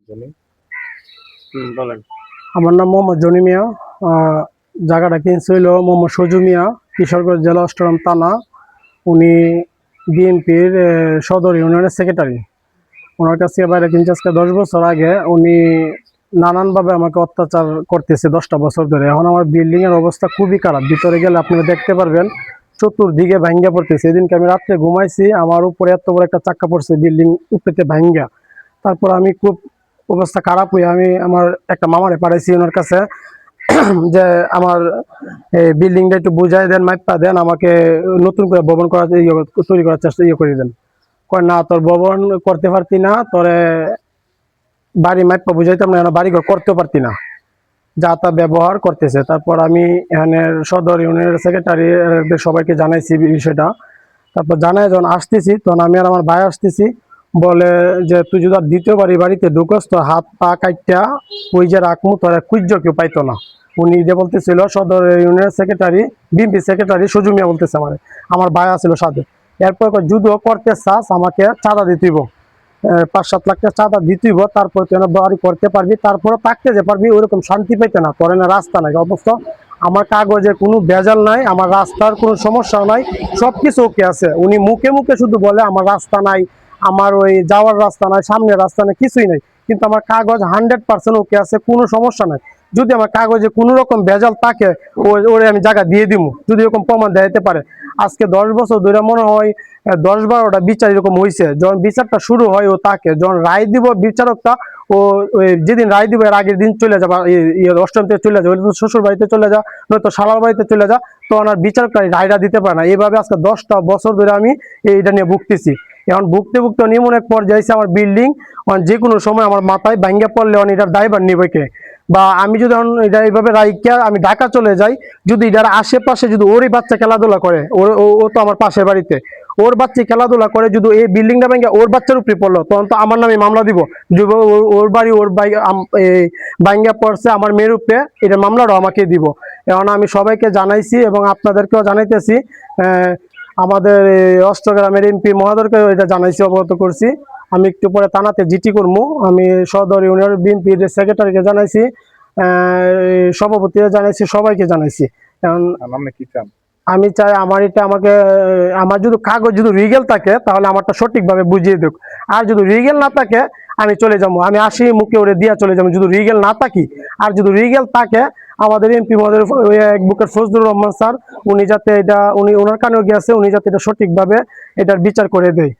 Johnny বলেন। আমার নাম মোহাম্মদ জনি মিয়া। জায়গাটা কিনছে হইল মোহাম্মদ সজু মিয়া, কিশোরগঞ্জ জেলা অষ্টগ্রাম থানা। উনি বিএনপির সদর ইউনিয়নের সেক্রেটারি। ওনার কাছ থেকে বাইরে কিনছে আজকে 10 বছর আগে। উনি নানানভাবে আমাকে অত্যাচার করতেছে 10টা বছর ধরে। এখন আমার বিল্ডিংয়ের অবস্থা খুবই খারাপ। ভিতরে গেলে আপনারা দেখতে পারবেন চতুর্দিকে ভাঙ্গা পড়তেছে। এদিনকে আমি রাত্রে ঘুমাইছি, আমার উপরে এত বড় একটা চাক্কা পড়ছে বিল্ডিং উপরেতে ভাঙ্গা। তারপর আমি খুব অবস্থা খারাপ হয়ে আমি আমার একটা মামারে পাঠাইছি ওনার কাছে যে আমার বিল্ডিংটা একটু বুঝাই দেন, মাইপা দেন, আমাকে নতুন করে ভবন করার তৈরি করার চেষ্টা করে দেন। কয় না, তোর ভবন করতে পারতি না, তোরে বাড়ি মাইপা বুঝাইতাম না, বাড়ি ঘর করতেও পারতি না, যা তা ব্যবহার করতেছে। তারপর আমি এখানে সদর ইউনিয়নের সেক্রেটারি সবাইকে জানাইছি বিষয়টা। তারপর জানাই যখন আসতেছি, তখন আমি আর আমার ভাই আসতেছি, বলে যে তুই যদি দ্বিতীয় বাড়িতে ঢুকস তোর হাত পা কাইটা ওই যে রাখমু, তোর কুজ্জ কেউ পাইতো না। উনি যে বলতেছিল সদর ইউনিয়নের সেক্রেটারি, বিএনপি সেক্রেটারি সজু মিয়া বলতেছে আমার ভাই আছিল সাথে। এরপর যদিও করতে চাস আমাকে চাঁদা দিতেইব, 5-7 লাখ টাকা চাঁদা দিতেইব, তারপর তুই বাড়ি করতে পারবি, তারপরে থাকতে যে পারবি। ওইরকম শান্তি পাইতে না, তোর না রাস্তা নাই। অবস্থা আমার কাগজে কোনো ভেজাল নাই, আমার রাস্তার কোনো সমস্যা নাই, সবকিছু ওকে আছে। উনি মুখে মুখে শুধু বলে আমার রাস্তা নাই, আমার ওই যাওয়ার রাস্তা নাই, সামনের রাস্তা নাই, কিছুই নাই। কিন্তু আমার কাগজ 100% ওকে আছে, কোনো সমস্যা নাই। যদি আমার কাগজে কোনো রকম ভেজাল থাকে ওরে আমি জায়গা দিয়ে দিব, যদি এরকম প্রমাণ দিতে পারে। আজকে 10 বছর ধরে মনে হয় 10-12টা বিচার এরকম হয়েছে। যখন বিচারটা শুরু হয় ও তাকে যখন রায় দিব বিচারকটা, ও যেদিন রায় দিব এর আগের দিন চলে যাবা, অষ্টম থেকে চলে যাবে, শ্বশুর বাড়িতে চলে যা, নয়তো শালার বাড়িতে চলে যা, তখন আর বিচারকটা রায়টা দিতে পারে না। এইভাবে আজকে 10টা বছর ধরে আমি এইটা নিয়ে ভুগতেছি। এখন ভুগতে ভুগতে এমন এক পর্যায়ে আমার বিল্ডিং যে কোনো সময় আমার মাথায় ভাঙ্গা পড়লে এটার দায়ভার নিবে কে? বা আমি যদি এটা এইভাবে রাইকা আমি ঢাকা চলে যাই, যদি এটার আশেপাশে যদি ওরই বাচ্চা খেলাধুলা করে, ও তো আমার পাশের বাড়িতে, ওর বাচ্চা খেলাধুলা করে, যদি এই বিল্ডিংটা ভেঙে ওর বাচ্চার উপরে পড়লো, তখন তো আমার নামে মামলা দিব। ওর বাড়ি ওর ভাঙ্গা পড়ছে আমার মেয়ের উপরে, এটা মামলাটাও আমাকে দিব। এখন আমি সবাইকে জানাইছি এবং আপনাদেরকেও জানাইতেছি, আমাদের অষ্টগ্রামের এমপি মহোদয়কে এটা জানাইছি, অবগত করছি। আমি একটু পরে থানাতে জিটি করবো। আমি সদর ইউনিয়ন বিএনপির সেক্রেটারিকে জানাইছি, সভাপতিকে জানাইছি, সবাইকে জানাইছি। এখন আমি চাই আমাকে আমার যদি কাগজ যদি রিগেল থাকে তাহলে আমারটা সঠিকভাবে বুঝিয়ে দেখ। আর যদি রিগেল না থাকে আমি চলে যাবো, আমি আসি মুখে ওরে দিয়া চলে যাবো যদি রিগেল না থাকি। আর যদি রিগেল থাকে আমাদের এমপি মহোদয় অ্যাডভোকেট ফজলুর রহমান স্যার, উনি যাতে এটা ওনার কানেও গিয়েছে, উনি যাতে এটা সঠিকভাবে এটার বিচার করে দেয়।